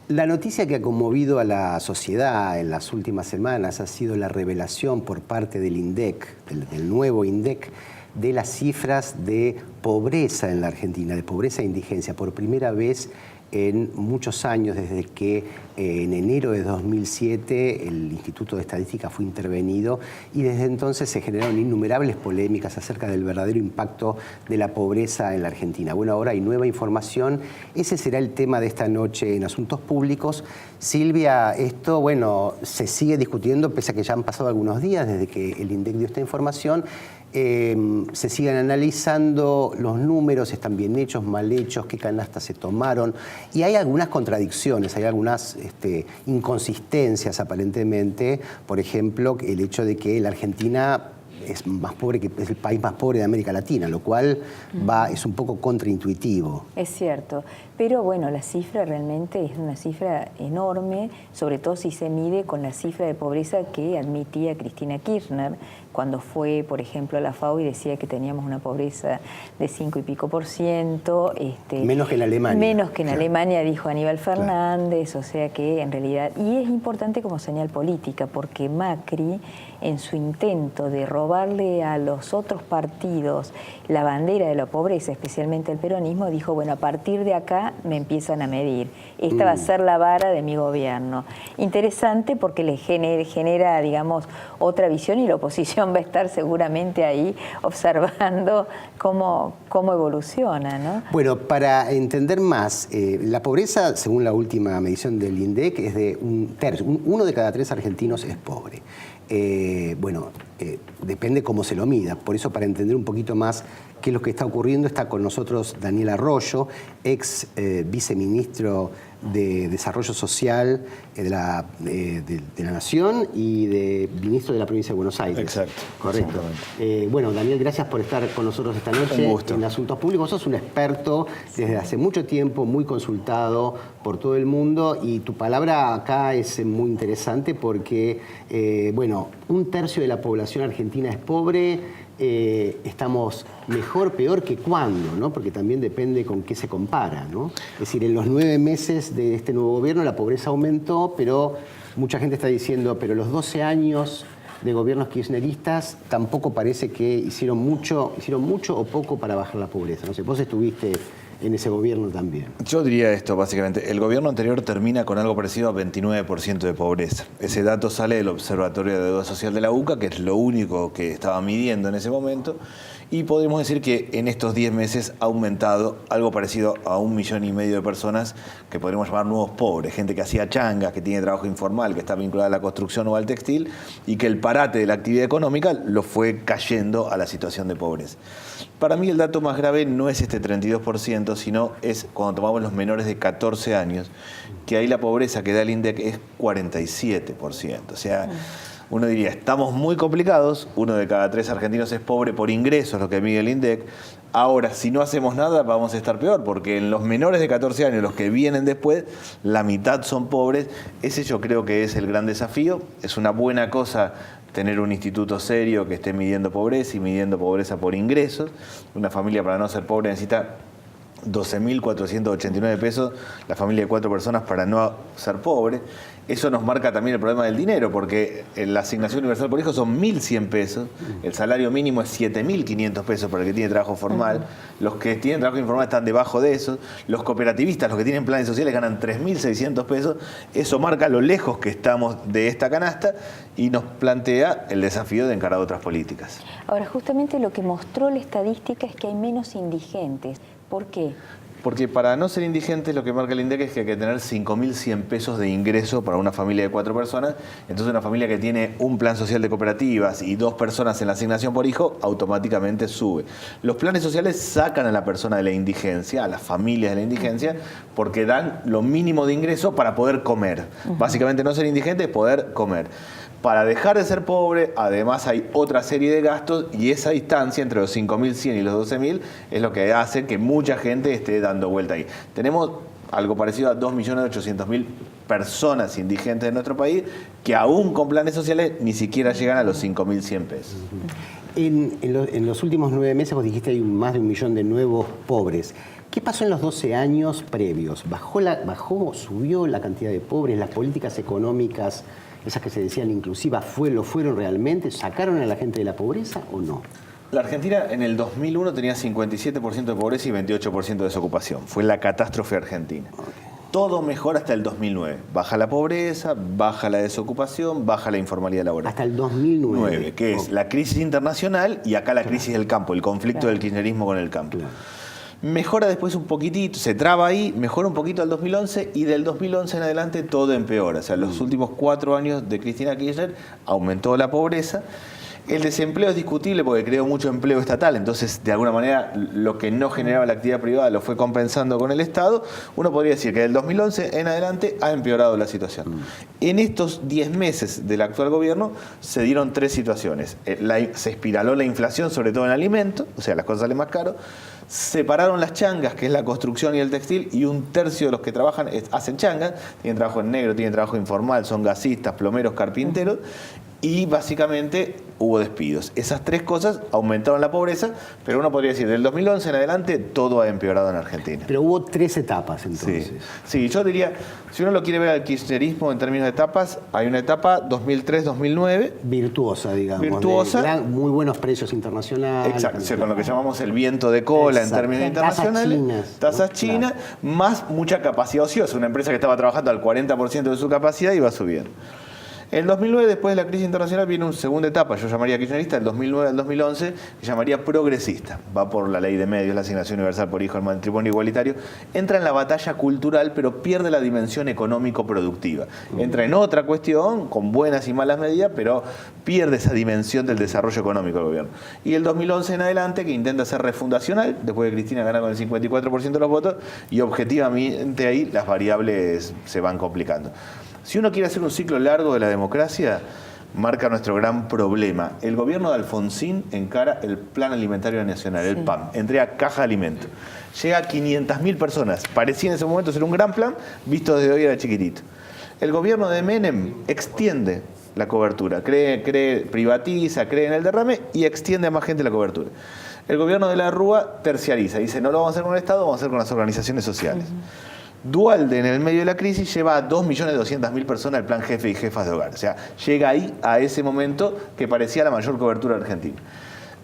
La noticia que ha conmovido a la sociedad en las últimas semanas ha sido la revelación por parte del INDEC, del nuevo INDEC, de las cifras de pobreza en la Argentina, de pobreza e indigencia. Por primera vez en muchos años, desde que en enero de 2007 el Instituto de Estadística fue intervenido, y desde entonces se generaron innumerables polémicas acerca del verdadero impacto de la pobreza en la Argentina. Bueno, ahora hay nueva información. Ese será el tema de esta noche en Asuntos Públicos. Silvia, esto, bueno, se sigue discutiendo, pese a que ya han pasado algunos días desde que el INDEC dio esta información. Se siguen analizando los números, están bien hechos, mal hechos, qué canastas se tomaron, y hay algunas contradicciones, hay algunas inconsistencias aparentemente. Por ejemplo, el hecho de que la Argentina es más pobre, que es el país más pobre de América Latina, lo cual es un poco contraintuitivo. Es cierto, pero bueno, la cifra realmente es una cifra enorme, sobre todo si se mide con la cifra de pobreza que admitía Cristina Kirchner cuando fue, por ejemplo, a la FAO y decía que teníamos una pobreza de 5 y pico %. Menos que en Alemania. Menos que en Alemania, dijo Aníbal Fernández, o sea que en realidad... Y es importante como señal política, porque Macri, en su intento de robarle a los otros partidos la bandera de la pobreza, especialmente el peronismo, dijo, bueno, a partir de acá me empiezan a medir. Esta va a ser la vara de mi gobierno. Interesante porque le genera, digamos, otra visión, y la oposición va a estar seguramente ahí observando cómo evoluciona, ¿no? Bueno, para entender más, la pobreza, según la última medición del INDEC, es de un tercio. Uno de cada 3 argentinos es pobre. Depende cómo se lo mida. Por eso, para entender un poquito más qué es lo que está ocurriendo, está con nosotros Daniel Arroyo, ex viceministro de Desarrollo Social de la Nación y ministro de la Provincia de Buenos Aires. Exacto. Correcto. Bueno, Daniel, gracias por estar con nosotros esta noche. Un gusto. En Asuntos Públicos. Sos un experto desde hace mucho tiempo, muy consultado por todo el mundo, y tu palabra acá es muy interesante porque, bueno, un tercio de la población argentina es pobre. Estamos mejor, peor que cuándo, ¿no? Porque también depende con qué se compara, ¿no? Es decir, en los 9 meses de este nuevo gobierno la pobreza aumentó, pero mucha gente está diciendo, pero los 12 años de gobiernos kirchneristas tampoco parece que hicieron mucho o poco para bajar la pobreza. No sé, vos estuviste en ese gobierno también. Yo diría esto, básicamente. El gobierno anterior termina con algo parecido a 29% de pobreza. Ese dato sale del Observatorio de Deuda Social de la UCA, que es lo único que estaba midiendo en ese momento. Y podemos decir que en estos 10 meses ha aumentado algo parecido a 1,5 millones de personas que podríamos llamar nuevos pobres. Gente que hacía changas, que tiene trabajo informal, que está vinculada a la construcción o al textil, y que el parate de la actividad económica lo fue cayendo a la situación de pobreza. Para mí el dato más grave no es este 32%, sino es cuando tomamos los menores de 14 años, que ahí la pobreza que da el INDEC es 47%. O sea, uno diría, estamos muy complicados, 1 de cada 3 argentinos es pobre por ingresos, lo que mide el INDEC. Ahora, si no hacemos nada, vamos a estar peor, porque en los menores de 14 años, los que vienen después, la mitad son pobres. Ese yo creo que es el gran desafío. Es una buena cosa tener un instituto serio que esté midiendo pobreza y midiendo pobreza por ingresos. Una familia, para no ser pobre, necesita 12.489 pesos, la familia de 4 personas, para no ser pobre. Eso nos marca también el problema del dinero, porque la asignación universal por hijo son 1.100 pesos, el salario mínimo es 7.500 pesos para el que tiene trabajo formal, los que tienen trabajo informal están debajo de eso, los cooperativistas, los que tienen planes sociales, ganan 3.600 pesos. Eso marca lo lejos que estamos de esta canasta y nos plantea el desafío de encarar otras políticas. Ahora, justamente lo que mostró la estadística es que hay menos indigentes. ¿Por qué? Porque para no ser indigente, lo que marca el INDEC es que hay que tener 5.100 pesos de ingreso para una familia de 4 personas. Entonces una familia que tiene un plan social de cooperativas y 2 personas en la asignación por hijo, automáticamente sube. Los planes sociales sacan a la persona de la indigencia, a las familias de la indigencia, porque dan lo mínimo de ingreso para poder comer. Básicamente no ser indigente es poder comer. Para dejar de ser pobre, además hay otra serie de gastos y esa distancia entre los 5.100 y los 12.000 es lo que hace que mucha gente esté dando vuelta ahí. Tenemos algo parecido a 2.800.000 personas indigentes en nuestro país que aún con planes sociales ni siquiera llegan a los 5.100 pesos. En los últimos 9 meses vos dijiste hay más de 1 millón de nuevos pobres. ¿Qué pasó en los 12 años previos? ¿Bajó, subió la cantidad de pobres? ¿Las políticas económicas, esas que se decían inclusivas, lo fueron realmente? ¿Sacaron a la gente de la pobreza o no? La Argentina en el 2001 tenía 57% de pobreza y 28% de desocupación. Fue la catástrofe argentina. Okay. Todo mejora hasta el 2009. Baja la pobreza, baja la desocupación, baja la informalidad laboral. Hasta el 2009. Que es la crisis internacional y acá la crisis del campo, el conflicto del kirchnerismo con el campo. Mejora después un poquitito, se traba ahí, mejora un poquito al 2011 y del 2011 en adelante todo empeora. O sea, los últimos 4 años de Cristina Kirchner aumentó la pobreza. El desempleo es discutible porque creó mucho empleo estatal, entonces de alguna manera lo que no generaba la actividad privada lo fue compensando con el Estado. Uno podría decir que del 2011 en adelante ha empeorado la situación. En estos 10 meses del actual gobierno se dieron 3 situaciones. Se espiraló la inflación, sobre todo en alimentos, o sea, las cosas salen más caro. Separaron las changas, que es la construcción y el textil, y 1/3 de los que trabajan hacen changas, tienen trabajo en negro, tienen trabajo informal, son gasistas, plomeros, carpinteros, y básicamente hubo despidos. Esas 3 cosas aumentaron la pobreza, pero uno podría decir, del 2011 en adelante todo ha empeorado en Argentina. Pero hubo 3 etapas entonces. Sí, yo diría, si uno lo quiere ver al kirchnerismo en términos de etapas, hay una etapa 2003-2009. Virtuosa, digamos. Virtuosa. Muy buenos precios internacionales. Exacto, o sea, con lo que llamamos el viento de cola. Exacto. En términos internacionales. Tasas chinas, claro. Más mucha capacidad ociosa. Una empresa que estaba trabajando al 40% de su capacidad y va subiendo. En 2009, después de la crisis internacional, viene una segunda etapa, yo llamaría kirchnerista, del 2009 al 2011, que llamaría progresista. Va por la ley de medios, la asignación universal por hijo, el matrimonio igualitario. Entra en la batalla cultural, pero pierde la dimensión económico-productiva. Entra en otra cuestión, con buenas y malas medidas, pero pierde esa dimensión del desarrollo económico del gobierno. Y el 2011 en adelante, que intenta ser refundacional, después de Cristina ganar con el 54% de los votos, y objetivamente ahí las variables se van complicando. Si uno quiere hacer un ciclo largo de la democracia, marca nuestro gran problema. El gobierno de Alfonsín encara el Plan Alimentario Nacional, el PAN, entrega caja de alimentos. Llega a 500.000 personas. Parecía en ese momento ser un gran plan, visto desde hoy era chiquitito. El gobierno de Menem extiende la cobertura, privatiza, cree en el derrame y extiende a más gente la cobertura. El gobierno de la Rúa terciariza, dice no lo vamos a hacer con el Estado, vamos a hacer con las organizaciones sociales. Duhalde, en el medio de la crisis, lleva a 2.200.000 personas el plan jefe y jefas de hogar. O sea, llega ahí a ese momento que parecía la mayor cobertura argentina.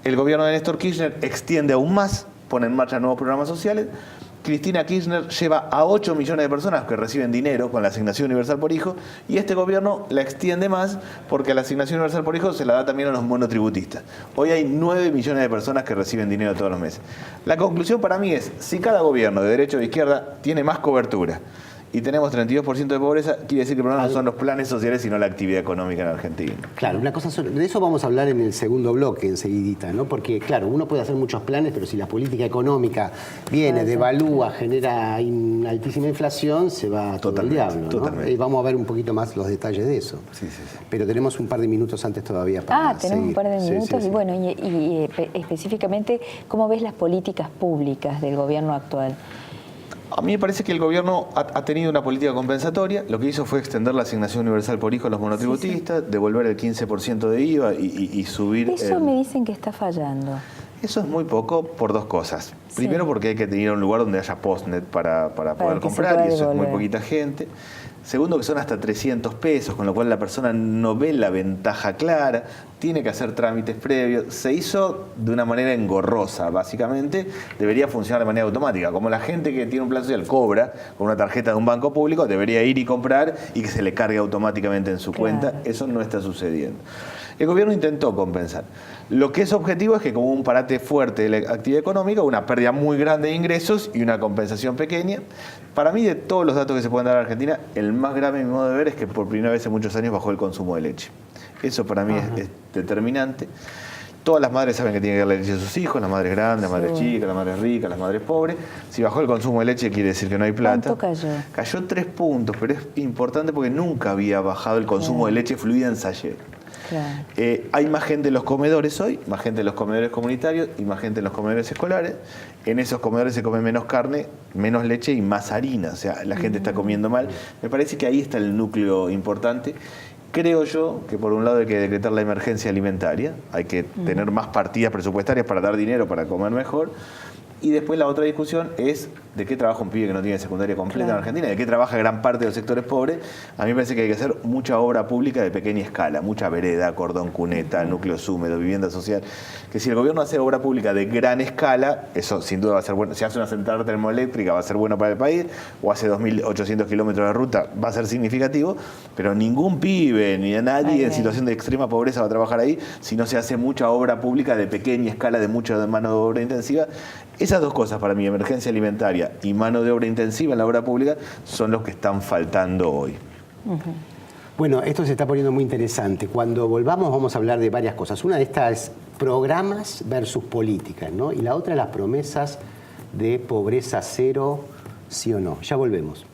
El gobierno de Néstor Kirchner extiende aún más, pone en marcha nuevos programas sociales. Cristina Kirchner lleva a 8 millones de personas que reciben dinero con la asignación universal por hijo y este gobierno la extiende más porque la asignación universal por hijo se la da también a los monotributistas. Hoy hay 9 millones de personas que reciben dinero todos los meses. La conclusión para mí es, si cada gobierno de derecha o de izquierda tiene más cobertura y tenemos 32% de pobreza, quiere decir que el problema no son los planes sociales, sino la actividad económica en Argentina. Claro, una cosa de eso vamos a hablar en el segundo bloque, enseguidita, ¿no? Porque, claro, uno puede hacer muchos planes, pero si la política económica viene, devalúa, genera altísima inflación, se va todo el diablo, ¿no? Totalmente. Vamos a ver un poquito más los detalles de eso. Sí. Pero tenemos un par de minutos antes todavía para tenemos seguir. Un par de minutos. Sí. Y bueno, y específicamente, ¿cómo ves las políticas públicas del gobierno actual? A mí me parece que el gobierno ha tenido una política compensatoria. Lo que hizo fue extender la asignación universal por hijo a los monotributistas, devolver el 15% de IVA y subir... Eso me dicen que está fallando. Eso es muy poco por 2 cosas. Primero porque hay que tener un lugar donde haya postnet para poder comprar y eso es muy poquita gente. Segundo que son hasta 300 pesos, con lo cual la persona no ve la ventaja clara. tiene que hacer trámites previos. Se hizo de una manera engorrosa, básicamente. Debería funcionar de manera automática. Como la gente que tiene un plan social cobra con una tarjeta de un banco público, debería ir y comprar y que se le cargue automáticamente en su cuenta. Eso no está sucediendo. El gobierno intentó compensar. Lo que es objetivo es que como un parate fuerte de la actividad económica, una pérdida muy grande de ingresos y una compensación pequeña. Para mí, de todos los datos que se pueden dar a Argentina, el más grave, en mi modo de ver, es que por primera vez en muchos años bajó el consumo de leche. Eso para mí es determinante. Todas las madres saben que tienen que darle leche a sus hijos, las madres grandes, las madres chicas, las madres ricas, las madres pobres. Si bajó el consumo de leche quiere decir que no hay plata. ¿Cuánto cayó? Cayó 3 puntos, pero es importante porque nunca había bajado el consumo de leche fluida en sachet. Claro. Hay más gente en los comedores hoy, más gente en los comedores comunitarios y más gente en los comedores escolares. En esos comedores se come menos carne, menos leche y más harina. O sea, la gente está comiendo mal. Me parece que ahí está el núcleo importante. Creo yo que por un lado hay que decretar la emergencia alimentaria, hay que tener más partidas presupuestarias para dar dinero para comer mejor. Y después la otra discusión es de qué trabaja un pibe que no tiene secundaria completa en Argentina, de qué trabaja gran parte de los sectores pobres. A mí me parece que hay que hacer mucha obra pública de pequeña escala, mucha vereda, cordón cuneta, núcleos húmedos, vivienda social. Que si el gobierno hace obra pública de gran escala, eso sin duda va a ser bueno. Si hace una central termoeléctrica va a ser bueno para el país, o hace 2.800 kilómetros de ruta va a ser significativo, pero ningún pibe ni a nadie en situación de extrema pobreza va a trabajar ahí si no se hace mucha obra pública de pequeña escala, de mucha mano de obra intensiva. Esas dos cosas para mí, emergencia alimentaria y mano de obra intensiva en la obra pública, son los que están faltando hoy. Bueno, esto se está poniendo muy interesante. Cuando volvamos vamos a hablar de varias cosas. Una de estas es programas versus políticas, ¿no? Y la otra, las promesas de pobreza cero, sí o no. Ya volvemos.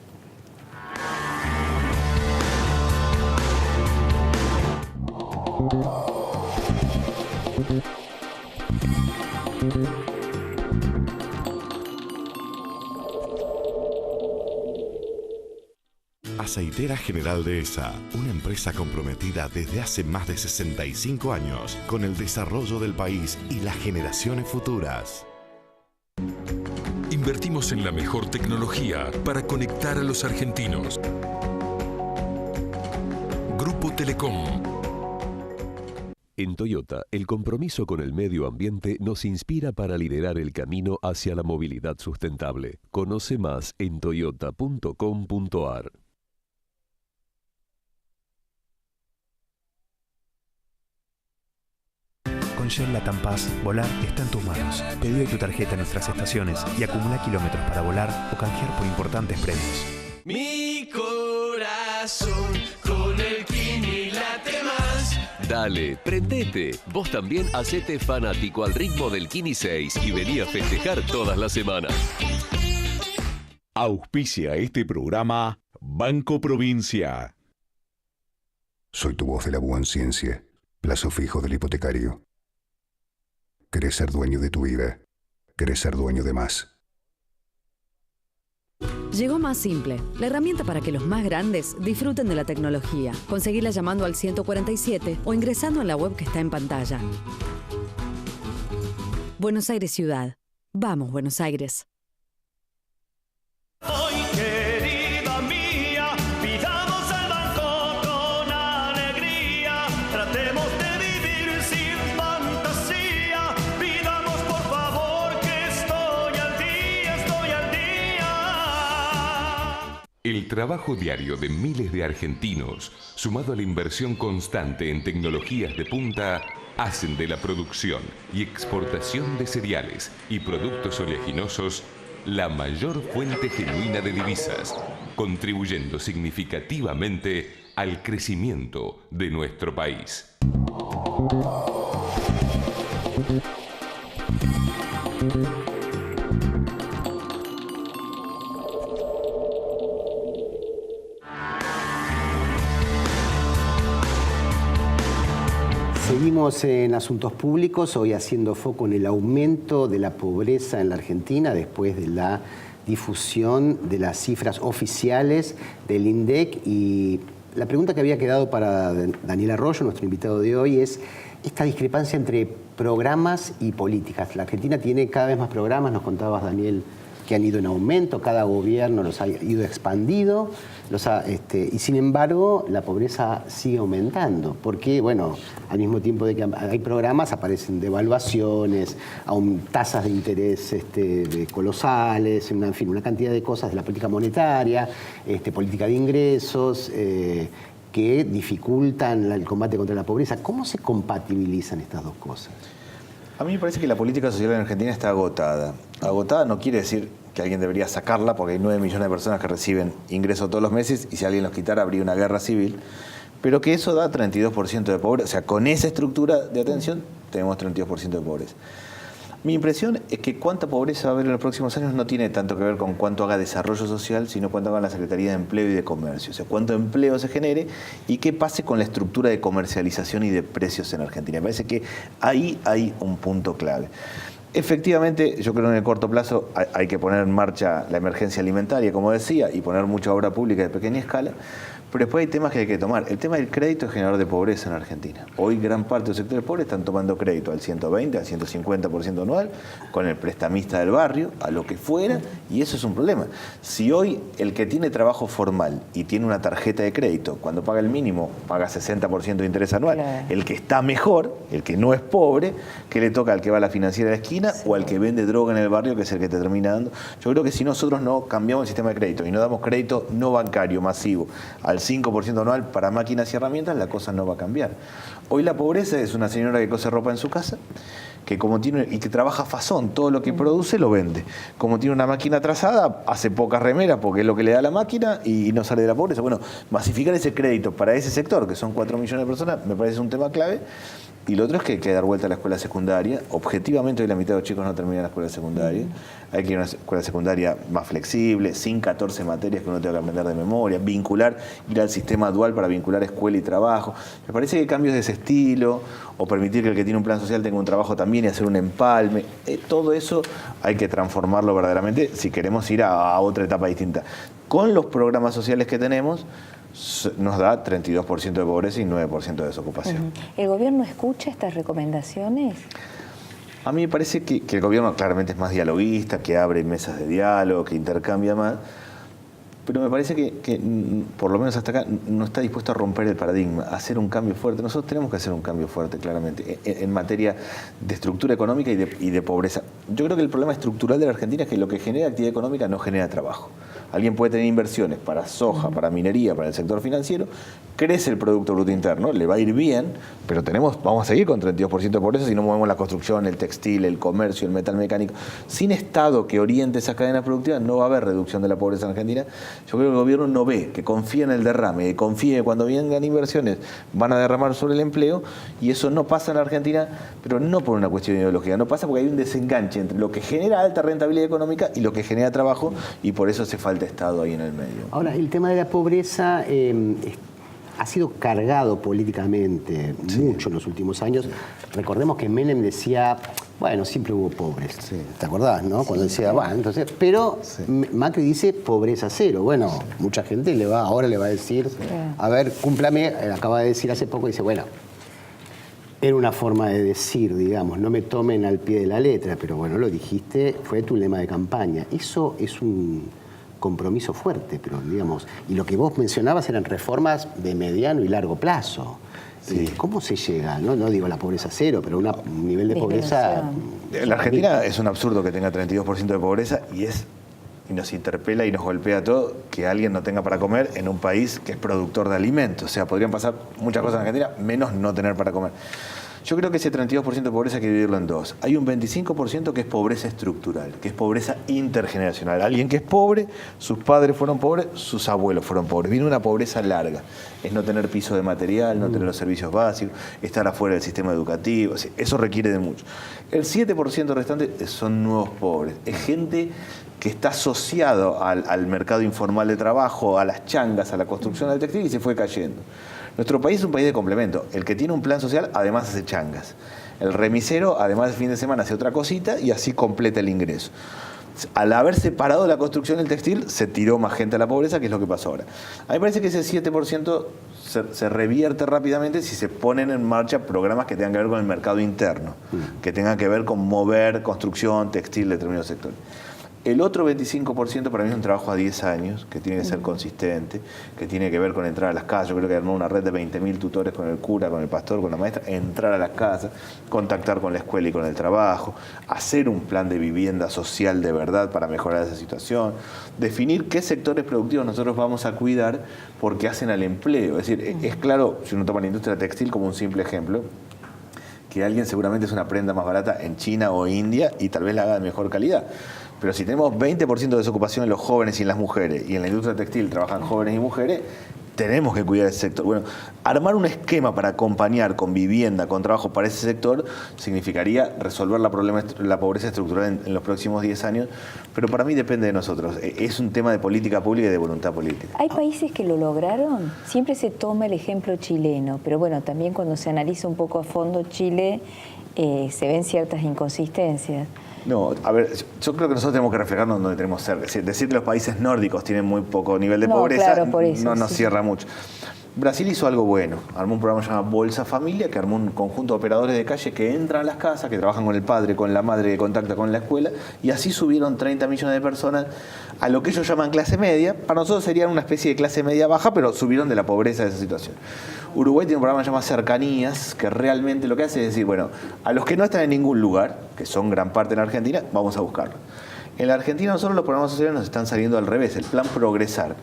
Aceitera General Dehesa, una empresa comprometida desde hace más de 65 años con el desarrollo del país y las generaciones futuras. Invertimos en la mejor tecnología para conectar a los argentinos. Grupo Telecom. En Toyota, el compromiso con el medio ambiente nos inspira para liderar el camino hacia la movilidad sustentable. Conoce más en toyota.com.ar. Con Shell Latam Pass, volar está en tus manos. Pedí hoy tu tarjeta en nuestras estaciones y acumula kilómetros para volar o canjear por importantes premios. Mi corazón con el Kini late más. Dale, prendete. Vos también hacete fanático al ritmo del Kini 6 y vení a festejar todas las semanas. Auspicia este programa Banco Provincia. Soy tu voz de la buena ciencia, plazo fijo del hipotecario. ¿Querés ser dueño de tu vida? ¿Querés ser dueño de más? Llegó Más Simple, la herramienta para que los más grandes disfruten de la tecnología. Conseguirla llamando al 147 o ingresando en la web que está en pantalla. Buenos Aires Ciudad. Vamos, Buenos Aires. Hoy, querida mía, pidamos al banco con alegría. Tratemos de vivir sin fantasía. Pidamos por favor que estoy al día, estoy al día. El trabajo diario de miles de argentinos, sumado a la inversión constante en tecnologías de punta, hacen de la producción y exportación de cereales y productos oleaginosos la mayor fuente genuina de divisas, contribuyendo significativamente al crecimiento de nuestro país. Seguimos en Asuntos Públicos, hoy haciendo foco en el aumento de la pobreza en la Argentina después de la difusión de las cifras oficiales del INDEC. Y la pregunta que había quedado para Daniel Arroyo, nuestro invitado de hoy, es esta discrepancia entre programas y políticas. La Argentina tiene cada vez más programas, nos contabas, Daniel, que han ido en aumento, cada gobierno los ha ido expandido, y sin embargo la pobreza sigue aumentando, porque bueno, al mismo tiempo de que hay programas aparecen devaluaciones, tasas de interés colosales, en fin, una cantidad de cosas de la política monetaria, política de ingresos, que dificultan el combate contra la pobreza. ¿Cómo se compatibilizan estas dos cosas? A mí me parece que la política social en Argentina está agotada. Agotada no quiere decir que alguien debería sacarla, porque hay 9 millones de personas que reciben ingresos todos los meses y si alguien los quitara habría una guerra civil, pero que eso da 32% de pobreza. O sea, con esa estructura de atención tenemos 32% de pobreza. Mi impresión es que cuánta pobreza va a haber en los próximos años no tiene tanto que ver con cuánto haga desarrollo social, sino cuánto haga la Secretaría de Empleo y de Comercio. O sea, cuánto empleo se genere y qué pase con la estructura de comercialización y de precios en Argentina. Me parece que ahí hay un punto clave. Efectivamente, yo creo que en el corto plazo hay que poner en marcha la emergencia alimentaria, como decía, y poner mucha obra pública de pequeña escala, pero después hay temas que hay que tomar. El tema del crédito es generador de pobreza en Argentina. Hoy gran parte de los sectores pobres están tomando crédito al 120, al 150% anual, con el prestamista del barrio, a lo que fuera, y eso es un problema. Si hoy el que tiene trabajo formal y tiene una tarjeta de crédito, cuando paga el mínimo, paga 60% de interés anual, claro. El que está mejor, el que no es pobre, ¿qué le toca al que va a la financiera de la esquina o al que vende droga en el barrio, que es el que te termina dando? Yo creo que si nosotros no cambiamos el sistema de crédito y no damos crédito no bancario masivo al 5% anual para máquinas y herramientas, la cosa no va a cambiar. Hoy la pobreza es una señora que cose ropa en su casa, que como tiene y que trabaja fazón, todo lo que produce lo vende. Como tiene una máquina atrasada, hace pocas remeras porque es lo que le da la máquina y no sale de la pobreza. Bueno, masificar ese crédito para ese sector, que son 4 millones de personas, me parece un tema clave. Y lo otro es que hay que dar vuelta a la escuela secundaria. Objetivamente hoy la mitad de los chicos no terminan la escuela secundaria. Hay que ir a una escuela secundaria más flexible, sin 14 materias que uno tenga que aprender de memoria, ir al sistema dual para vincular escuela y trabajo. Me parece que cambios de ese estilo, o permitir que el que tiene un plan social tenga un trabajo también y hacer un empalme, todo eso hay que transformarlo verdaderamente si queremos ir a otra etapa distinta. Con los programas sociales que tenemos, nos da 32% de pobreza y 9% de desocupación. ¿El gobierno escucha estas recomendaciones? A mí me parece que el gobierno claramente es más dialoguista, que abre mesas de diálogo, que intercambia más, pero me parece que por lo menos hasta acá no está dispuesto a romper el paradigma, a hacer un cambio fuerte. Nosotros tenemos que hacer un cambio fuerte, claramente, en materia de estructura económica y de pobreza. Yo creo que el problema estructural de la Argentina es que lo que genera actividad económica no genera trabajo. Alguien puede tener inversiones para soja, para minería, para el sector financiero, crece el Producto Bruto Interno, le va a ir bien, pero vamos a seguir con 32% de pobreza si no movemos la construcción, el textil, el comercio, el metal mecánico. Sin Estado que oriente esas cadenas productivas no va a haber reducción de la pobreza en Argentina. Yo creo que el gobierno no ve, que confía en el derrame, que confía que cuando vengan inversiones van a derramar sobre el empleo, y eso no pasa en Argentina, pero no por una cuestión ideológica, no pasa porque hay un desenganche entre lo que genera alta rentabilidad económica y lo que genera trabajo, y por eso hace falta Estado ahí en el medio. Ahora, el tema de la pobreza ha sido cargado políticamente mucho en los últimos años. Recordemos que Menem decía, bueno, siempre hubo pobres. Sí. ¿Te acordás, no? Cuando decía, bueno, entonces, pero Macri dice pobreza cero. Bueno, mucha gente ahora le va a decir, a ver, cúmplame, acaba de decir hace poco, dice, bueno, era una forma de decir, digamos, no me tomen al pie de la letra, pero bueno, lo dijiste, fue tu lema de campaña. Eso es un compromiso fuerte, pero digamos, y lo que vos mencionabas eran reformas de mediano y largo plazo. Sí. ¿Cómo se llega? No digo la pobreza cero, pero un nivel de pobreza... La Argentina es un absurdo que tenga 32% de pobreza y nos interpela y nos golpea todo que alguien no tenga para comer en un país que es productor de alimentos. O sea, podrían pasar muchas cosas en Argentina, menos no tener para comer. Yo creo que ese 32% de pobreza hay que dividirlo en dos. Hay un 25% que es pobreza estructural, que es pobreza intergeneracional. Alguien que es pobre, sus padres fueron pobres, sus abuelos fueron pobres. Viene una pobreza larga. Es no tener piso de material, no tener los servicios básicos, estar afuera del sistema educativo. Eso requiere de mucho. El 7% restante son nuevos pobres. Es gente que está asociado al mercado informal de trabajo, a las changas, a la construcción del textil y se fue cayendo. Nuestro país es un país de complemento. El que tiene un plan social, además hace changas. El remisero, además de fin de semana, hace otra cosita y así completa el ingreso. Al haber separado la construcción del textil, se tiró más gente a la pobreza, que es lo que pasó ahora. A mí me parece que ese 7% se revierte rápidamente si se ponen en marcha programas que tengan que ver con el mercado interno, que tengan que ver con mover construcción, textil, determinados sectores. El otro 25% para mí es un trabajo a 10 años, que tiene que ser consistente, que tiene que ver con entrar a las casas. Yo creo que armó una red de 20.000 tutores con el cura, con el pastor, con la maestra, entrar a las casas, contactar con la escuela y con el trabajo, hacer un plan de vivienda social de verdad para mejorar esa situación, definir qué sectores productivos nosotros vamos a cuidar porque hacen al empleo. Es decir, es claro, si uno toma la industria textil como un simple ejemplo, que alguien seguramente es una prenda más barata en China o India y tal vez la haga de mejor calidad. Pero si tenemos 20% de desocupación en los jóvenes y en las mujeres, y en la industria textil trabajan jóvenes y mujeres, tenemos que cuidar ese sector. Bueno, armar un esquema para acompañar con vivienda, con trabajo para ese sector, significaría resolver la pobreza estructural en los próximos 10 años, pero para mí depende de nosotros. Es un tema de política pública y de voluntad política. ¿Hay países que lo lograron? Siempre se toma el ejemplo chileno, pero bueno, también cuando se analiza un poco a fondo Chile, se ven ciertas inconsistencias. No, a ver, yo creo que nosotros tenemos que reflejarnos donde tenemos que ser. Decir que los países nórdicos tienen muy poco nivel de pobreza, claro, por eso, no nos cierra mucho. Brasil hizo algo bueno, armó un programa llamado Bolsa Familia, que armó un conjunto de operadores de calle que entran a las casas, que trabajan con el padre, con la madre, que contacta con la escuela, y así subieron 30 millones de personas a lo que ellos llaman clase media. Para nosotros serían una especie de clase media baja, pero subieron de la pobreza de esa situación. Uruguay tiene un programa llamado Cercanías, que realmente lo que hace es decir, bueno, a los que no están en ningún lugar, que son gran parte en Argentina, vamos a buscarlo. En la Argentina nosotros los programas sociales nos están saliendo al revés. El plan Progresar,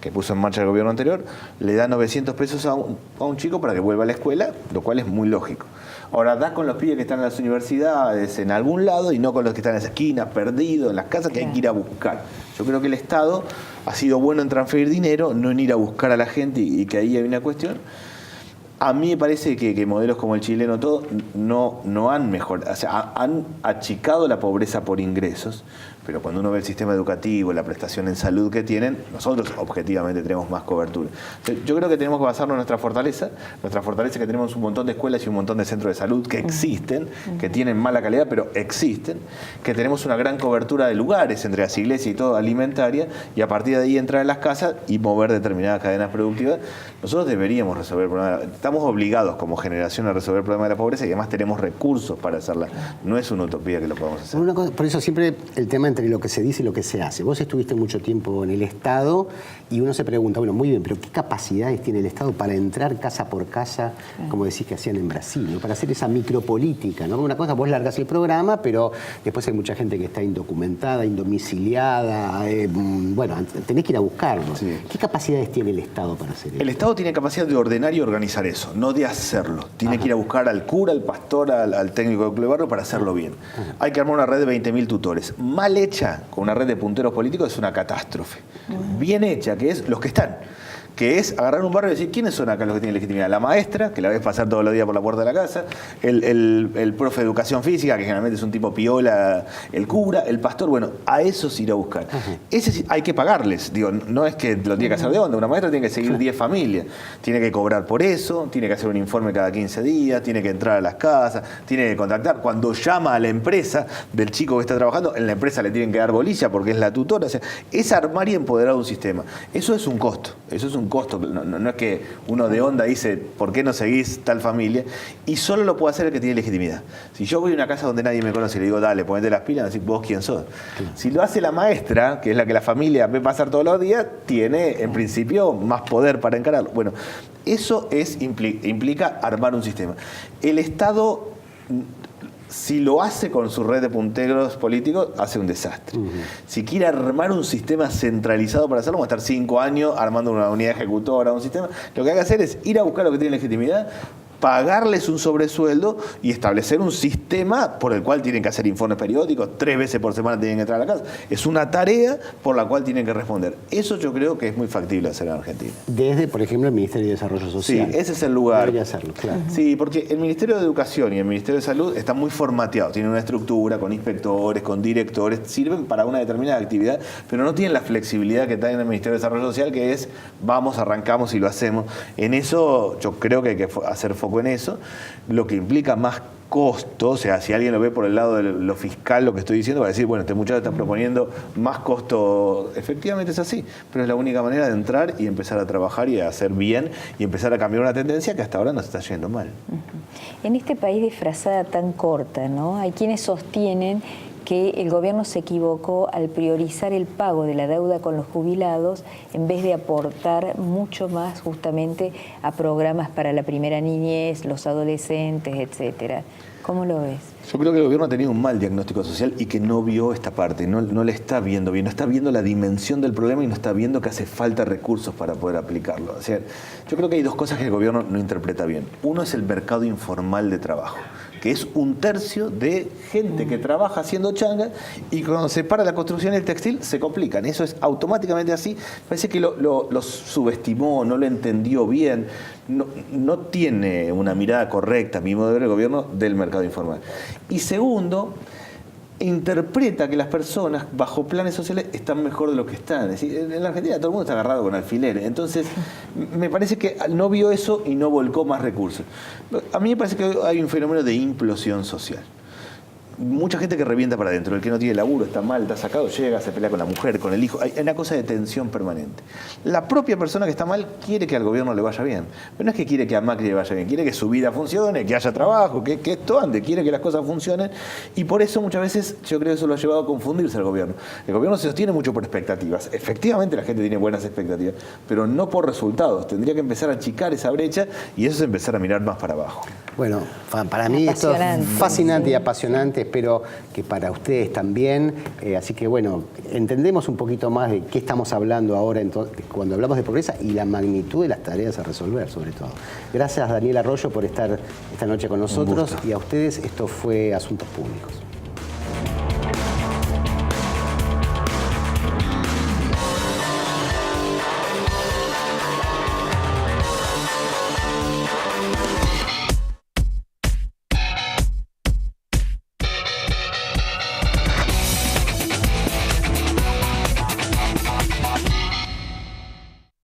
que puso en marcha el gobierno anterior, le da 900 pesos a un chico para que vuelva a la escuela, lo cual es muy lógico. Ahora, da con los pibes que están en las universidades, en algún lado, y no con los que están en esa esquina, perdidos, en las casas, que hay que ir a buscar. Yo creo que el Estado ha sido bueno en transferir dinero, no en ir a buscar a la gente, y que ahí hay una cuestión. A mí me parece que modelos como el chileno todo no han mejorado, o sea, han achicado la pobreza por ingresos, pero cuando uno ve el sistema educativo, la prestación en salud que tienen, nosotros objetivamente tenemos más cobertura. Yo creo que tenemos que basarnos en nuestra fortaleza es que tenemos un montón de escuelas y un montón de centros de salud que existen, que tienen mala calidad, pero existen, que tenemos una gran cobertura de lugares entre las iglesias y todo, alimentaria, y a partir de ahí entrar en las casas y mover determinadas cadenas productivas. Nosotros deberíamos resolver el problema. Estamos obligados como generación a resolver el problema de la pobreza y además tenemos recursos para hacerla. No es una utopía que lo podamos hacer. Una cosa, por eso siempre el tema entre lo que se dice y lo que se hace. Vos estuviste mucho tiempo en el Estado y uno se pregunta, bueno, muy bien, pero ¿qué capacidades tiene el Estado para entrar casa por casa, como decís que hacían en Brasil, ¿no? Para hacer esa micropolítica, ¿no? Una cosa, vos largas el programa, pero después hay mucha gente que está indocumentada, indomiciliada, bueno, tenés que ir a buscarlo. Sí. ¿Qué capacidades tiene el Estado para hacer eso? El Estado tiene capacidad de ordenar y organizar eso, no de hacerlo. Tiene que ir a buscar al cura, al pastor, al técnico del club de barrio para hacerlo bien. Hay que armar una red de 20.000 tutores. Mal hecha, con una red de punteros políticos, es una catástrofe. Bien hecha, que es los que están. Que es agarrar un barrio y decir, ¿quiénes son acá los que tienen legitimidad? La maestra, que la ves pasar todos los días por la puerta de la casa, el profe de educación física, que generalmente es un tipo piola, el cura, el pastor, bueno, a esos ir a buscar. Ese hay que pagarles, digo, no es que lo tiene que hacer de onda, una maestra tiene que seguir 10 familias, tiene que cobrar por eso, tiene que hacer un informe cada 15 días, tiene que entrar a las casas, tiene que contactar, cuando llama a la empresa del chico que está trabajando, en la empresa le tienen que dar bolilla porque es la tutora, o sea, es armar y empoderar un sistema. Eso es un costo, un costo, no es que uno de onda dice, ¿por qué no seguís tal familia? Y solo lo puede hacer el que tiene legitimidad. Si yo voy a una casa donde nadie me conoce y le digo, dale, ponete las pilas, decir, ¿vos quién sos? Si lo hace la maestra, que es la que la familia ve pasar todos los días, tiene en principio más poder para encararlo. Bueno, eso implica armar un sistema. El Estado, si lo hace con su red de punteros políticos, hace un desastre. Si quiere armar un sistema centralizado para hacerlo, va a estar 5 años armando una unidad ejecutora, un sistema. Lo que hay que hacer es ir a buscar lo que tiene legitimidad, pagarles un sobresueldo y establecer un sistema por el cual tienen que hacer informes periódicos, 3 veces por semana tienen que entrar a la casa. Es una tarea por la cual tienen que responder. Eso yo creo que es muy factible hacer en Argentina. Desde, por ejemplo, el Ministerio de Desarrollo Social. Sí, ese es el lugar. Debería hacerlo, claro. Sí, porque el Ministerio de Educación y el Ministerio de Salud están muy formateados. Tienen una estructura con inspectores, con directores, sirven para una determinada actividad, pero no tienen la flexibilidad que tiene el Ministerio de Desarrollo Social, que es, vamos, arrancamos y lo hacemos. En eso yo creo que hay que hacer foco en eso, lo que implica más costo, o sea, si alguien lo ve por el lado de lo fiscal, lo que estoy diciendo, va a decir, bueno, este muchacho está proponiendo más costo. Efectivamente es así, pero es la única manera de entrar y empezar a trabajar y a hacer bien y empezar a cambiar una tendencia que hasta ahora nos está yendo mal. En este país de frazada tan corta, ¿no? Hay quienes sostienen que el gobierno se equivocó al priorizar el pago de la deuda con los jubilados en vez de aportar mucho más justamente a programas para la primera niñez, los adolescentes, etcétera. ¿Cómo lo ves? Yo creo que el gobierno ha tenido un mal diagnóstico social y que no vio esta parte, no le está viendo bien, no está viendo la dimensión del problema y no está viendo que hace falta recursos para poder aplicarlo. O sea, yo creo que hay dos cosas que el gobierno no interpreta bien. Uno es el mercado informal de trabajo, que es 1/3 de gente que trabaja haciendo changa, y cuando se para la construcción y el textil se complican. Eso es automáticamente así. Parece que lo subestimó, no lo entendió bien, no tiene una mirada correcta, a mi modo de ver, el gobierno del mercado informal. Y segundo, interpreta que las personas bajo planes sociales están mejor de lo que están. Es decir, en la Argentina todo el mundo está agarrado con alfileres. Entonces, me parece que no vio eso y no volcó más recursos. A mí me parece que hay un fenómeno de implosión social. Mucha gente que revienta para adentro. El que no tiene laburo, está mal, está sacado, llega, se pelea con la mujer, con el hijo. Hay una cosa de tensión permanente. La propia persona que está mal quiere que al gobierno le vaya bien. Pero no es que quiere que a Macri le vaya bien, quiere que su vida funcione, que haya trabajo, que esto ande, quiere que las cosas funcionen. Y por eso muchas veces yo creo que eso lo ha llevado a confundirse al gobierno. El gobierno se sostiene mucho por expectativas. Efectivamente la gente tiene buenas expectativas, pero no por resultados. Tendría que empezar a achicar esa brecha y eso es empezar a mirar más para abajo. Bueno, para mí esto es fascinante y apasionante, espero que para ustedes también. Así que bueno, entendemos un poquito más de qué estamos hablando ahora cuando hablamos de pobreza y la magnitud de las tareas a resolver, sobre todo. Gracias, Daniel Arroyo, por estar esta noche con nosotros, y a ustedes esto fue Asuntos Públicos.